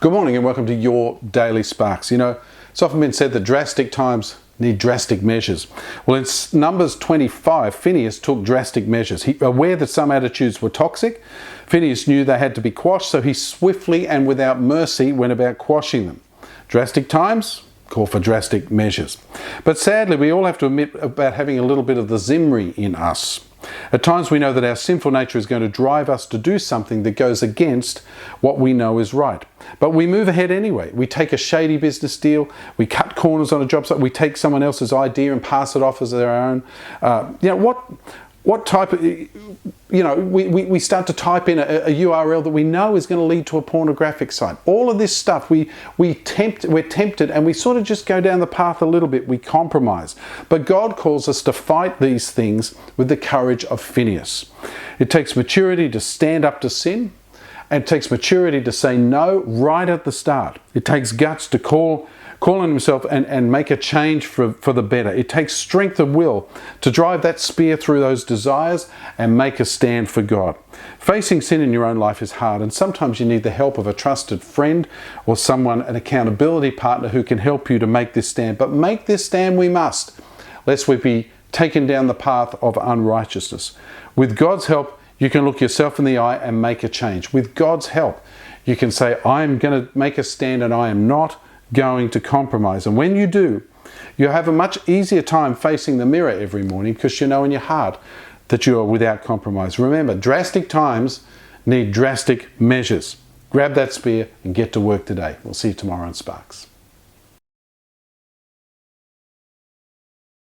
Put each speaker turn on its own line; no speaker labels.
Good morning and welcome to your Daily Sparks. You know, it's often been said that drastic times need drastic measures. Well, in Numbers 25, Phineas took drastic measures. Aware that some attitudes were toxic, Phineas knew they had to be quashed, so he swiftly and without mercy went about quashing them. Drastic times call for drastic measures. But sadly, we all have to admit about having a little bit of the Zimri in us. At times we know that our sinful nature is going to drive us to do something that goes against what we know is right. But we move ahead anyway. We take a shady business deal, we cut corners on a job site, we take someone else's idea and pass it off as their own. What type of, we start to type in a URL that we know is going to lead to a pornographic site. All of this stuff, we're tempted and we sort of just go down the path a little bit. We compromise. But God calls us to fight these things with the courage of Phineas. It takes maturity to stand up to sin, and it takes maturity to say no right at the start. It takes guts to call on himself and make a change for the better. It takes strength of will to drive that spear through those desires and make a stand for God. Facing sin in your own life is hard, and sometimes you need the help of a trusted friend or someone, an accountability partner who can help you to make this stand. But make this stand we must, lest we be taken down the path of unrighteousness. With God's help, you can look yourself in the eye and make a change. With God's help, you can say, I am going to make a stand and I am not going to compromise. And when you do, you have a much easier time facing the mirror every morning because you know in your heart that you are without compromise. Remember, drastic times need drastic measures. Grab that spear and get to work today. We'll see you tomorrow on Sparks.